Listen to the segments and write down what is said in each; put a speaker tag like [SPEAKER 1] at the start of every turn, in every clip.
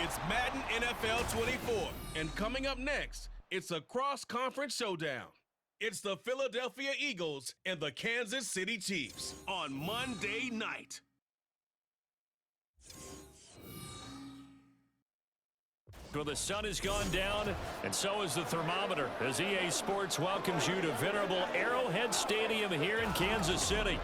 [SPEAKER 1] It's Madden NFL 24. And coming up next, it's a cross-conference showdown. It's the Philadelphia Eagles and the Kansas City Chiefs on Monday night.
[SPEAKER 2] Well, the sun has gone down, and so has the thermometer, as EA Sports welcomes you to venerable Arrowhead Stadium here in Kansas City.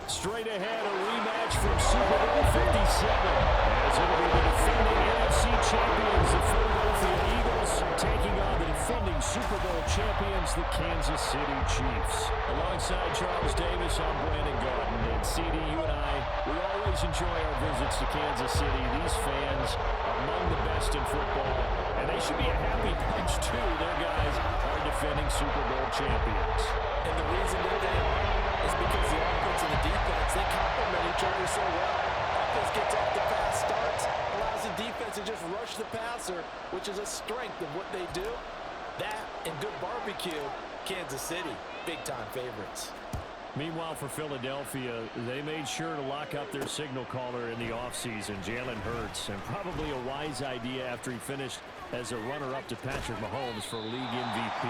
[SPEAKER 2] Straight ahead, a rematch from Super Bowl 57, as it'll be the defending NFC champions, the Philadelphia Eagles, taking on the defending Super Bowl champions, the Kansas City Chiefs. Alongside Charles Davis, I'm Brandon Gaudin, and CD, you and I, we always enjoy our visits to Kansas City. These fans are among the best in football, and they should be a happy bunch, too. Their guys are defending Super Bowl champions.
[SPEAKER 3] And the reason that they are is because the offense and the defense, they complement each other so well. Offense gets off the fast starts, allows the defense to just rush the passer, which is a strength of what they do. That and good barbecue, Kansas City, big-time favorites.
[SPEAKER 2] Meanwhile, for Philadelphia, they made sure to lock up their signal caller in the offseason, Jalen Hurts, and probably a wise idea after he finished as a runner-up to Patrick Mahomes for league MVP.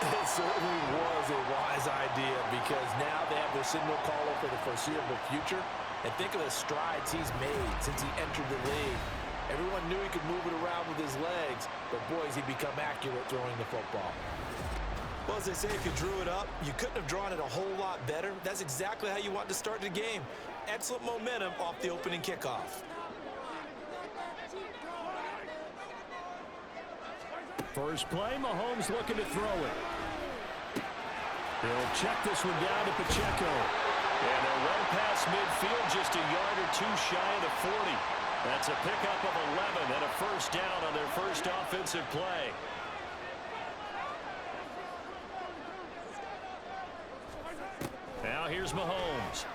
[SPEAKER 3] It certainly was a wise idea because now they have their signal caller for the foreseeable future. And think of the strides he's made since he entered the league. Everyone knew he could move it around with his legs, but boy, has he become accurate throwing the football. Well, as they say, if you drew it up, you couldn't have drawn it a whole lot better. That's exactly how you want to start the game. Excellent momentum off the opening kickoff.
[SPEAKER 2] First play, Mahomes looking to throw it. He'll check this one down to Pacheco. And they're well past midfield, just a yard or two shy of the 40. That's a pickup of 11 and a first down on their first offensive play. Now here's Mahomes.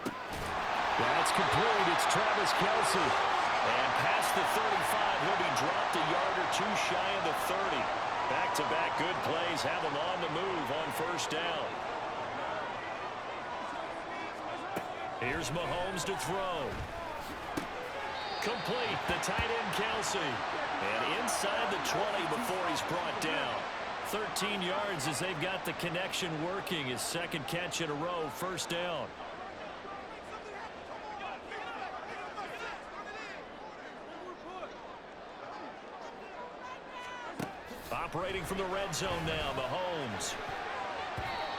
[SPEAKER 2] That's complete. It's Travis Kelce. And past the 35, he'll be dropped a yard or two shy of the 30. Back-to-back good plays have him on the move on first down. Here's Mahomes to throw. Complete, the tight end Kelce. And inside the 20 before he's brought down. 13 yards as they've got the connection working. His second catch in a row, first down. Operating from the red zone now, Mahomes.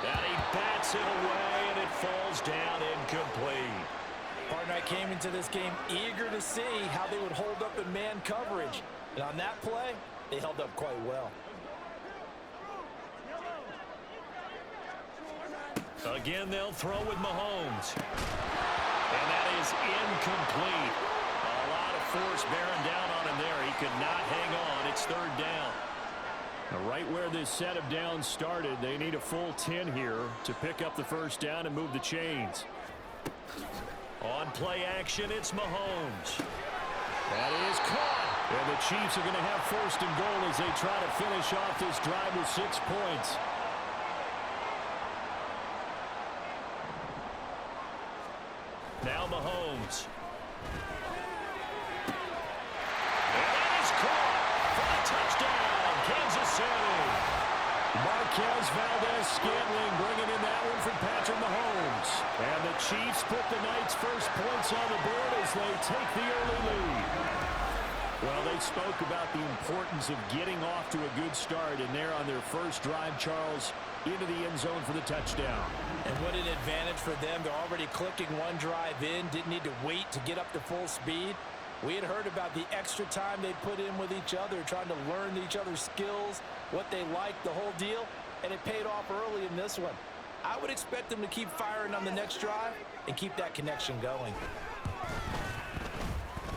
[SPEAKER 2] And he bats it away, and it falls down incomplete.
[SPEAKER 3] Partner, I came into this game eager to see how they would hold up in man coverage. And on that play, they held up quite well.
[SPEAKER 2] Again, they'll throw with Mahomes. And that is incomplete. A lot of force bearing down on him there. He could not hang on. It's third down. Right where this set of downs started, they need a full 10 here to pick up the first down and move the chains. On play action, it's Mahomes. That is caught. And the Chiefs are going to have first and goal as they try to finish off this drive with 6 points. Now Mahomes. And that is caught for a touchdown, Kansas City. Marquez Valdez-Scantling bringing in that one from Patrick Mahomes. And the Chiefs put the night's first points on the board as they take the early lead. Well, they spoke about the importance of getting off to a good start, and they're on their first drive, Charles, into the end zone for the touchdown.
[SPEAKER 3] And what an advantage for them. They're already clicking one drive in, didn't need to wait to get up to full speed. We had heard about the extra time they put in with each other, trying to learn each other's skills, what they like, the whole deal, and it paid off early in this one. I would expect them to keep firing on the next drive and keep that connection going.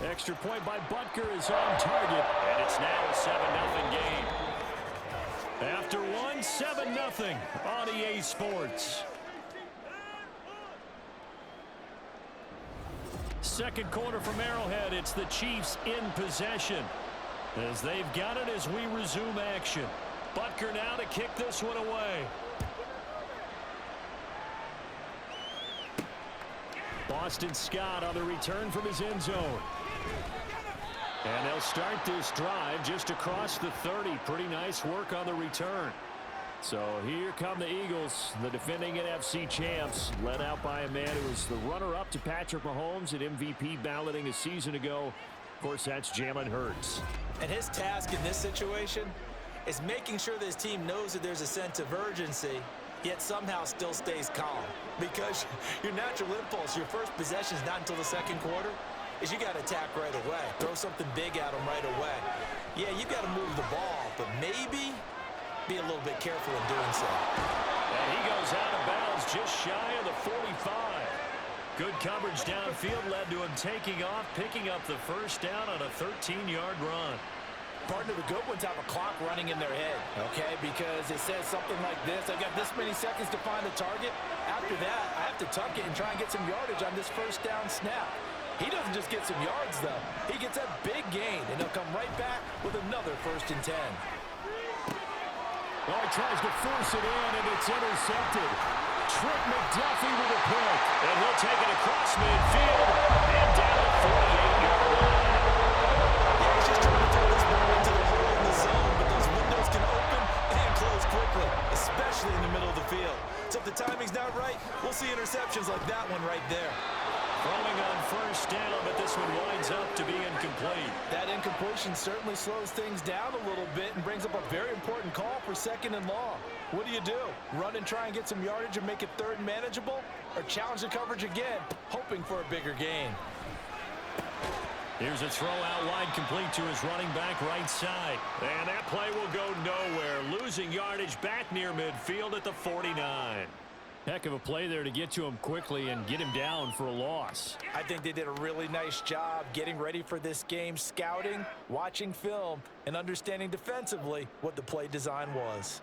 [SPEAKER 2] Extra point by Butker is on target, and it's now a 7-0 game. After one, 7-0 on EA Sports. Second quarter from Arrowhead, it's the Chiefs in possession as they've got it as we resume action. Butker now to kick this one away. Boston Scott on the return from his end zone. And they'll start this drive just across the 30. Pretty nice work on the return. So here come the Eagles, the defending NFC champs, led out by a man who was the runner-up to Patrick Mahomes at MVP balloting a season ago. Of course, that's Jalen Hurts.
[SPEAKER 3] And his task in this situation is making sure that his team knows that there's a sense of urgency, yet somehow still stays calm. Because your natural impulse, your first possession is not until the second quarter, is you got to attack right away. Throw something big at them right away. Yeah, you got to move the ball, but maybe be a little bit careful in doing so.
[SPEAKER 2] And he goes out of bounds just shy of the 45. Good coverage downfield led to him taking off, picking up the first down on a 13-yard run.
[SPEAKER 3] Partner, the good ones have a clock running in their head, okay? Because it says something like this. I've got this many seconds to find the target. After that, I have to tuck it and try and get some yardage on this first down snap. He doesn't just get some yards, though. He gets a big gain, and he'll come right back with another 1st and 10.
[SPEAKER 2] Oh, he tries to force it in, and it's intercepted. Trent McDuffie with a pick. And he'll take it across midfield and down the 48-yard line.
[SPEAKER 3] Yeah, he's just trying to throw this ball into the hole in the zone, but those windows can open and close quickly, especially in the middle of the field. So if the timing's not right, we'll see interceptions like that one right there.
[SPEAKER 2] Throwing on first down, but this one winds up to be incomplete.
[SPEAKER 3] That incompletion certainly slows things down a little bit and brings up a very important call for 2nd and long. What do? Run and try and get some yardage and make it 3rd and manageable? Or challenge the coverage again, hoping for a bigger gain?
[SPEAKER 2] Here's a throw out wide, complete to his running back right side. And that play will go nowhere. Losing yardage back near midfield at the 49. Heck of a play there to get to him quickly and get him down for a loss.
[SPEAKER 3] I think they did a really nice job getting ready for this game, scouting, watching film, and understanding defensively what the play design was.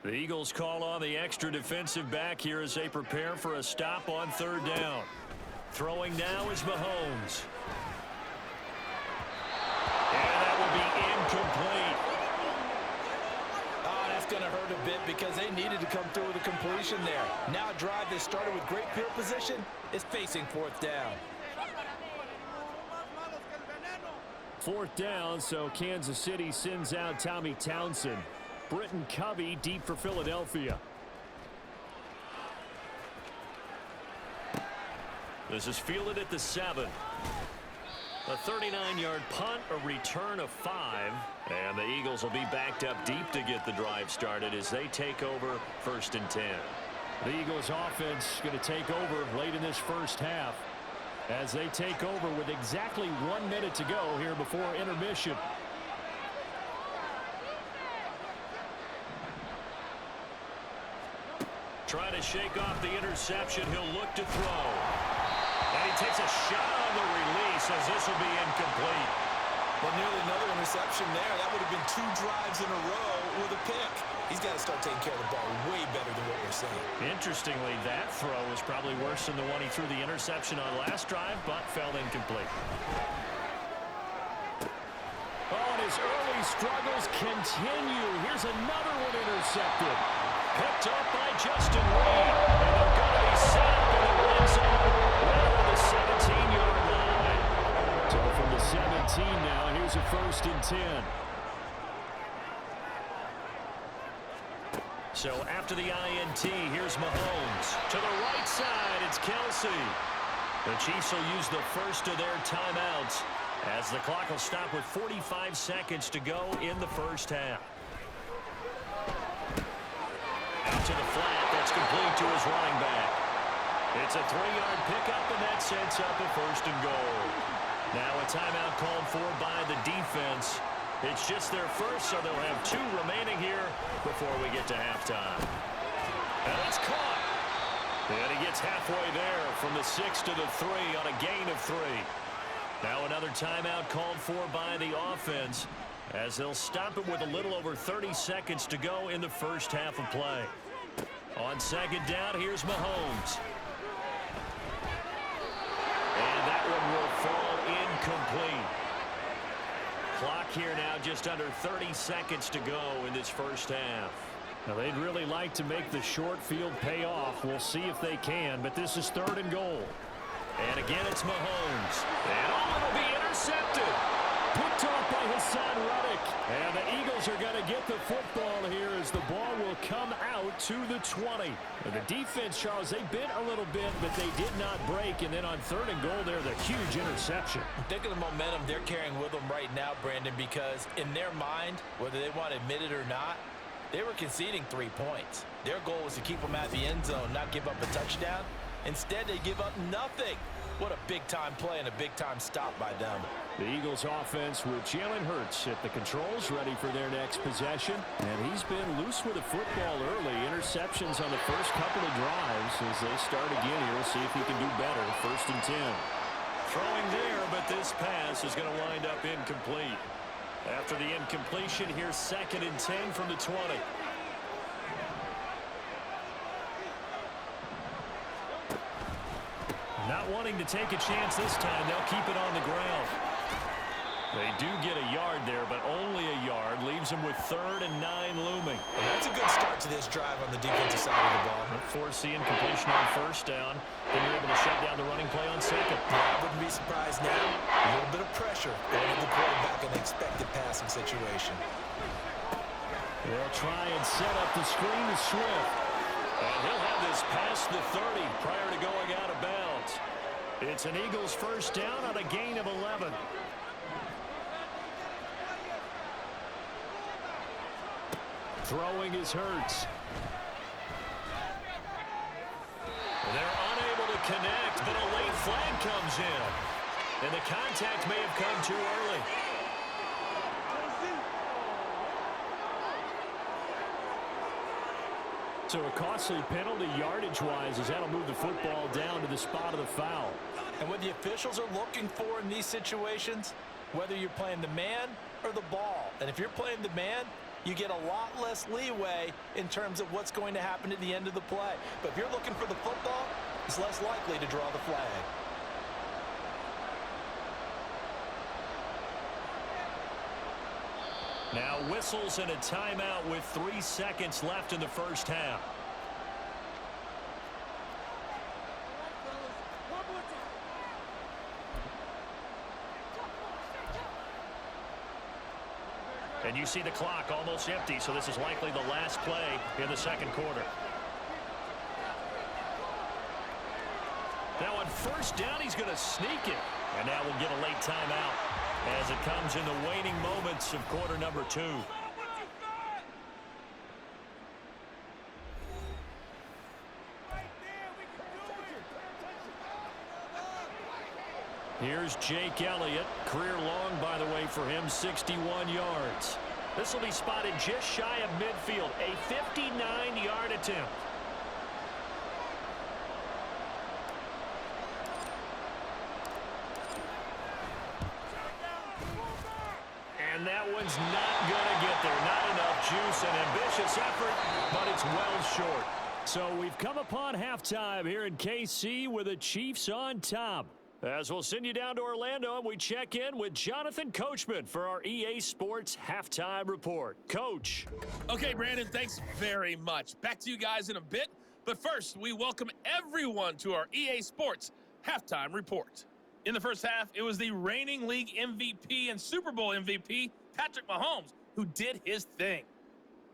[SPEAKER 2] The Eagles call on the extra defensive back here as they prepare for a stop on 3rd down. Throwing now is Mahomes. And that will be incomplete.
[SPEAKER 3] Going to hurt a bit because they needed to come through with a completion there. Now a drive that started with great field position is facing 4th down.
[SPEAKER 2] 4th down, so Kansas City sends out Tommy Townsend. Britton Covey deep for Philadelphia. This is fielded at the 7. A 39-yard punt, a return of 5, and the Eagles will be backed up deep to get the drive started as they take over 1st and 10. The Eagles offense going to take over late in this first half as they take over with exactly 1 minute to go here before intermission. Trying to shake off the interception. He'll look to throw. And he takes a shot on the release as this will be incomplete.
[SPEAKER 3] Well, nearly another interception there. That would have been 2 drives in a row with a pick. He's got to start taking care of the ball way better than what we're seeing.
[SPEAKER 2] Interestingly, that throw was probably worse than the one he threw the interception on last drive, but fell incomplete. Oh, and his early struggles continue. Here's another one intercepted. Picked up by Justin Reed. And they're going to be set up in the red zone right on the 17-yard line. So from the 17 now, here's a 1st and 10. So after the INT, here's Mahomes. To the right side, it's Kelsey. The Chiefs will use the first of their timeouts as the clock will stop with 45 seconds to go in the first half. Out to the flat, that's complete to his running back. It's a 3-yard pickup, and that sets up a 1st and goal. Now a timeout called for by the defense. It's just their first, so they'll have 2 remaining here before we get to halftime. And it's caught. And he gets halfway there from the 6 to the 3 on a gain of 3. Now another timeout called for by the offense as they'll stop it with a little over 30 seconds to go in the first half of play. On 2nd down, here's Mahomes. And that one will fall incomplete. Clock here now just under 30 seconds to go in this first half. Now they'd really like to make the short field pay off. We'll see if they can, but this is 3rd and goal. And again, it's Mahomes. And it'll be intercepted. Picked off by Hassan Reddick. And the Eagles are going to get the football here as the ball will come out to the 20. And the defense, Charles, they bit a little bit, but they did not break. And then on 3rd and goal there, the huge interception.
[SPEAKER 3] Think of the momentum they're carrying with them right now, Brandon, because in their mind, whether they want to admit it or not, they were conceding 3 points. Their goal was to keep them at the end zone, not give up a touchdown. Instead, they give up nothing. What a big-time play and a big-time stop by them.
[SPEAKER 2] The Eagles offense with Jalen Hurts at the controls, ready for their next possession. And he's been loose with the football early. Interceptions on the first couple of drives as they start again here. We'll see if he can do better. 1st and 10. Throwing there, but this pass is going to wind up incomplete. After the incompletion, here's 2nd and 10 from the 20. Not wanting to take a chance this time, they'll keep it on the ground. They do get a yard there, but only a yard. Leaves them with 3rd and 9 looming.
[SPEAKER 3] And that's a good start to this drive on the defensive side of the ball.
[SPEAKER 2] Force the incompletion on 1st down. Then you're able to shut down the running play on 2nd.
[SPEAKER 3] I wouldn't be surprised now. A little bit of pressure going to the quarterback in an expected passing situation.
[SPEAKER 2] They'll try and set up the screen to Swift. And he'll have this past the 30 prior to going out of bounds. It's an Eagles 1st down on a gain of 11. Throwing is Hurts. They're unable to connect, but a late flag comes in. And the contact may have come too early. So a costly penalty yardage-wise as that'll move the football down to the spot of the foul.
[SPEAKER 3] And what the officials are looking for in these situations, whether you're playing the man or the ball. And if you're playing the man, you get a lot less leeway in terms of what's going to happen at the end of the play. But if you're looking for the football, it's less likely to draw the flag.
[SPEAKER 2] Now whistles and a timeout with 3 seconds left in the 1st half. And you see the clock almost empty, so this is likely the last play in the 2nd quarter. Now on 1st down, he's going to sneak it. And now we'll get a late timeout as it comes in the waning moments of quarter number 2. Here's Jake Elliott. Career long, by the way, for him, 61 yards. This will be spotted just shy of midfield. A 59-yard attempt. And that one's not going to get there. Not enough juice. An ambitious effort, but it's well short. So we've come upon halftime here in KC with the Chiefs on top. As we'll send you down to Orlando, and we check in with Jonathan Coachman for our EA Sports Halftime Report. Coach.
[SPEAKER 4] Okay, Brandon, thanks very much. Back to you guys in a bit. But first, we welcome everyone to our EA Sports Halftime Report. In the first half, it was the reigning league MVP and Super Bowl MVP, Patrick Mahomes, who did his thing.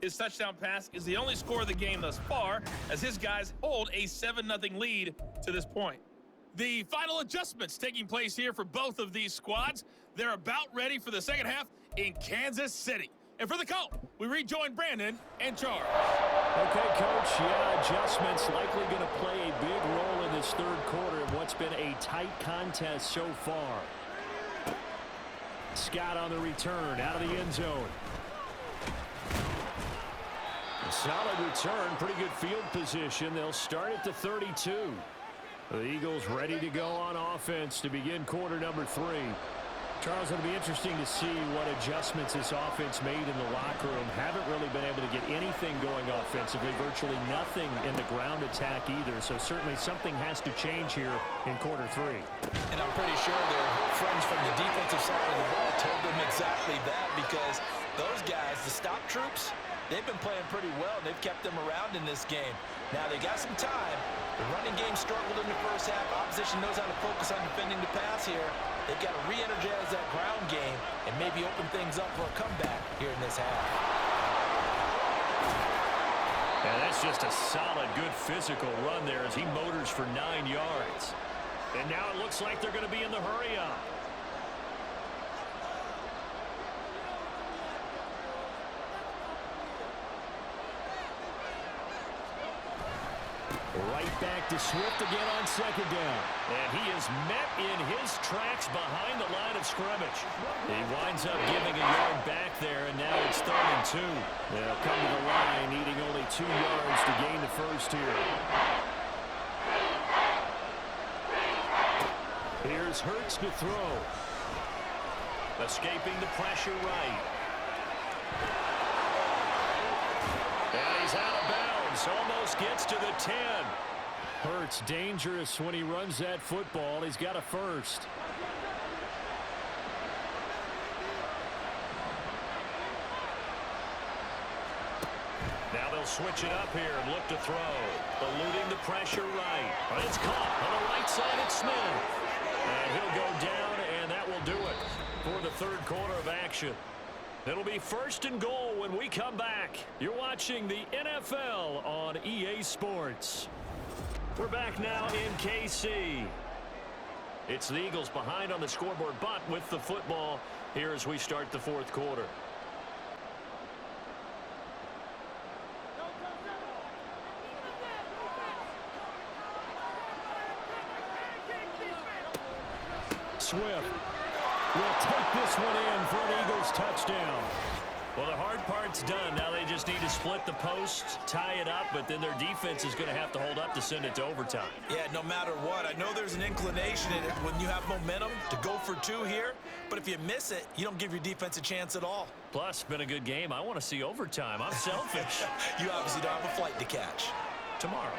[SPEAKER 4] His touchdown pass is the only score of the game thus far, as his guys hold a 7-0 lead to this point. The final adjustments taking place here for both of these squads. They're about ready for the second half in Kansas City. And for the call, we rejoin Brandon and Charles.
[SPEAKER 2] Okay, Coach, yeah, adjustments likely going to play a big role in this 3rd quarter in what's been a tight contest so far. Scott on the return, out of the end zone. A solid return, pretty good field position. They'll start at the 32. The Eagles ready to go on offense to begin quarter number 3. Charles, it'll be interesting to see what adjustments this offense made in the locker room. Haven't really been able to get anything going offensively, virtually nothing in the ground attack either. So certainly something has to change here in quarter 3.
[SPEAKER 3] And I'm pretty sure their friends from the defensive side of the ball told them exactly that, because those guys, the stop troops, they've been playing pretty well. They've kept them around in this game. Now, they got some time. The running game struggled in the first half. Opposition knows how to focus on defending the pass here. They've got to re-energize that ground game and maybe open things up for a comeback here in this half.
[SPEAKER 2] And that's just a solid, good physical run there as he motors for 9 yards. And now it looks like they're going to be in the hurry-up. Right back to Swift again on second down. And he is met in his tracks behind the line of scrimmage. He winds up giving a yard back there, and now it's 3rd and 2. They'll come to the line needing only 2 yards to gain the first here. Here's Hurts to throw. Escaping the pressure right. And he's out of bounds. Almost gets to the 10. Hurts dangerous when he runs that football. He's got a first. Now they'll switch it up here and look to throw. Eluding the pressure right. But it's caught on the right side. It's Smith. And he'll go down, and that will do it for the third quarter of action. It'll be 1st and goal when we come back. You're watching the NFL on EA Sports. We're back now in KC. It's the Eagles behind on the scoreboard, but with the football here as we start the fourth quarter. Swift will take this one in for an Eagles touchdown. Well, the hard part's done. Now they just need to split the posts, tie it up, but then their defense is going to have to hold up to send it to overtime.
[SPEAKER 3] Yeah, no matter what. I know there's an inclination in it when you have momentum to go for 2 here, but if you miss it, you don't give your defense a chance at all.
[SPEAKER 2] Plus, been a good game. I want to see overtime. I'm selfish.
[SPEAKER 3] You obviously don't have a flight to catch.
[SPEAKER 2] Tomorrow.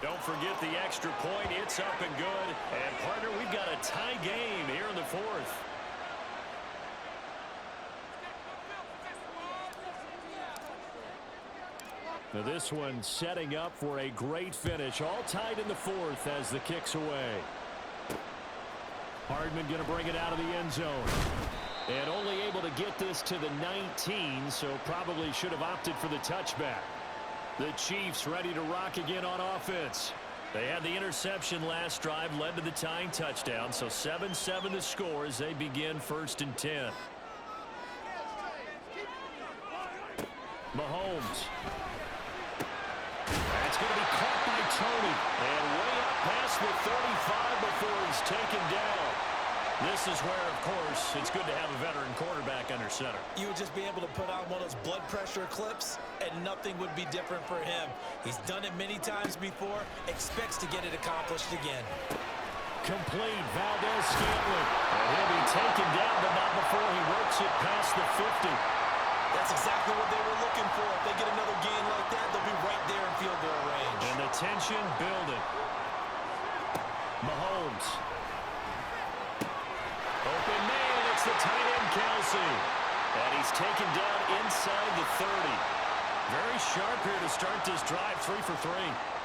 [SPEAKER 2] Don't forget the extra point. It's up and good. And, partner, we've got a tie game here in the fourth. Now this one setting up for a great finish. All tied in the fourth as the kick's away. Hardman going to bring it out of the end zone. And only able to get this to the 19, so probably should have opted for the touchback. The Chiefs ready to rock again on offense. They had the interception last drive, led to the tying touchdown, so 7-7 the score as they begin 1st and 10. Mahomes. That's going to be caught by Tony. And way up past the 35 before he's taken down. This is where, of course, it's good to have a veteran quarterback under center.
[SPEAKER 3] You would just be able to put on one of those blood pressure clips, and nothing would be different for him. He's done it many times before, expects to get it accomplished again.
[SPEAKER 2] Complete, Valdez-Scantling. And he'll be taken down, but not before he works it past the 50.
[SPEAKER 3] That's exactly what they were looking for. If they get another gain like that, they'll be right there in field goal range.
[SPEAKER 2] And the tension building. Mahomes. Open man, it's the tight end, Kelsey. And he's taken down inside the 30. Very sharp here to start this drive, 3 for 3.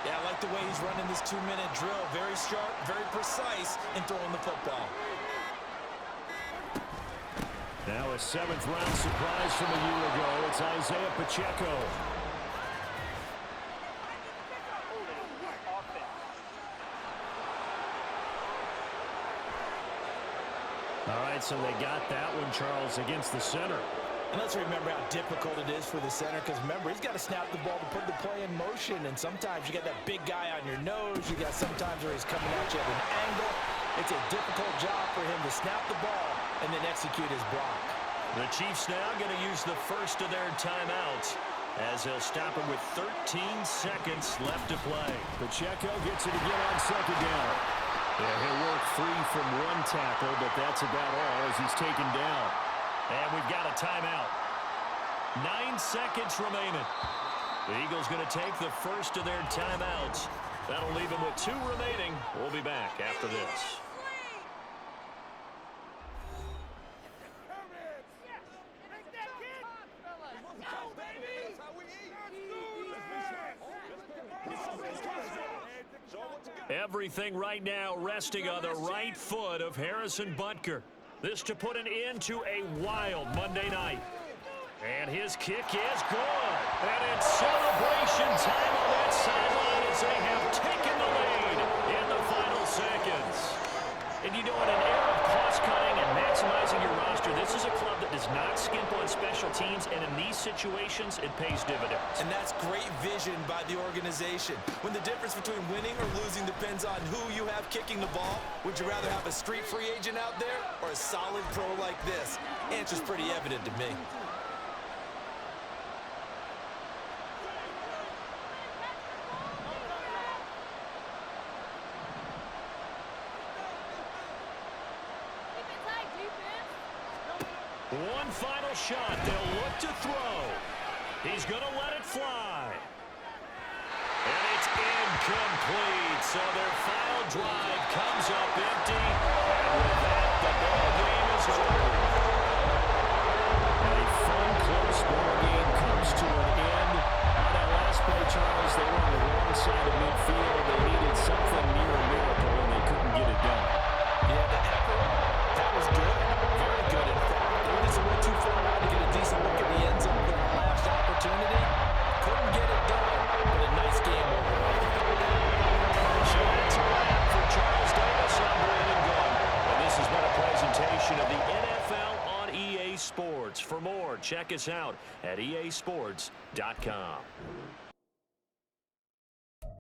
[SPEAKER 3] Yeah, I like the way he's running this 2-minute drill. Very sharp, very precise in throwing the football.
[SPEAKER 2] Now a 7th-round surprise from a year ago. It's Isaiah Pacheco. All right, so they got that one, Charles, against the center.
[SPEAKER 3] And let's remember how difficult it is for the center, because remember, he's got to snap the ball to put the play in motion, and sometimes you got that big guy on your nose. You got sometimes where he's coming at you at an angle. It's a difficult job for him to snap the ball and then execute his block.
[SPEAKER 2] The Chiefs now going to use the first of their timeouts as they'll stop him with 13 seconds left to play. Pacheco gets it again on second down. Yeah, he'll work free from one tackle, but that's about all as he's taken down. And we've got a timeout. 9 seconds remaining. The Eagles going to take the first of their timeouts That'll leave him with 2 remaining. We'll be back after this. Everything right now resting on the right foot of Harrison Butker. This to put an end to a wild Monday night. And his kick is good. And it's celebration time on that sideline as they have taken the lead in the final seconds. And you know, in an era of cost-cutting and maximizing your roster, this is a club that does not skimp on special teams, and in these situations, it pays dividends.
[SPEAKER 3] And that's great vision by the organization. When the difference between winning or losing depends on who you have kicking the ball, would you rather have a street free agent out there or a solid pro like this? Answer's pretty evident to me.
[SPEAKER 2] One final shot. They'll look to throw. He's going to let it fly. And it's incomplete. So their final drive comes up empty. And with that, the ball game is over. A fun, close ball game comes to an end. On that last play, Charles, they were on the wrong side of midfield. They needed something near a miracle, and they couldn't get it done.
[SPEAKER 3] Yeah, the effort, that was good. Very good, in fact. They just went too far out to get a decent look at the end zone for their last opportunity. Couldn't get it done, but a nice game overall.
[SPEAKER 2] So that's a wrap for Charles Davis. I'm Brandon Gunn. And this has been a presentation of the NFL on EA Sports. For more, check us out at easports.com.